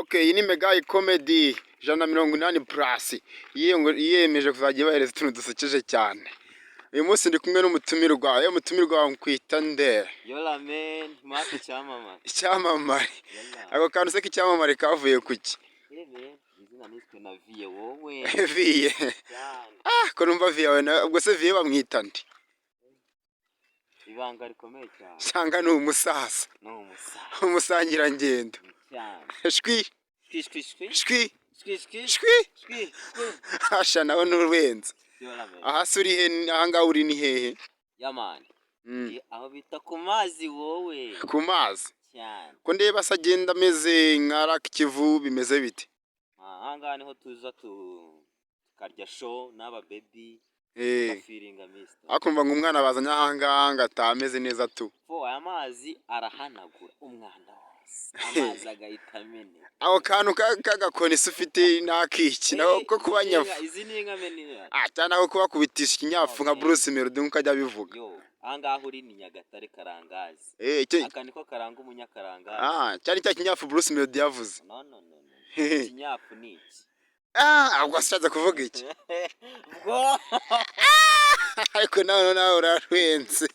Okay, iyi ni mega comedy 180+ yiyemeje kuzajya bahereza utuntu dusekeje cyane. Uyu munsi ndi kumwe n'umutumirwa, mutumirwa nkwita nde? Yola man, maka icyamamare. Icyamamare. Ako kantu se k'icyamamare kavuye kuki? Izina niswe na Viye wowe. Viye. Ko numva Viye wawe ubwo se Viye bamwita nde? Ibanga rikomeye cyane. Cyanga ni umusaza. No umusaza. Umusangira ngendo. Shwi. Shwi. Hasha nawe n'urubenza. Aha suri he ahanga uri ni hehe? Yamani. Aho bita ku mazi wowe. Ku mazi. Cyane. Ko ndeba sagenda ameze nkara kivu bimeze bite? Ahanga niho tuza tukarya show n'aba baby. Feelinga mister. Akumva ngo umwana bazanye ahanga atameze neza tu. Fo aya mazi arahanagura umwanda wose. Amazi agahita amene. Aho kantu kagakoni ufite nakiki naho ko kubanyafu. Izi ni inka menini. Cyane aho kuba kubitisha ikinyafu nka Bruce Melody nkajya bivuga. Yo, ahangaho uri ni Nyagatare karangazi. Aka niko karanga umunyakarangazi. Cyari cya kinyafu Bruce Melody yavuze. No. Kinyafu ni iki? Ahubwo ashatse kuvuga iki? Bwo. Ariko nawe urarwenze.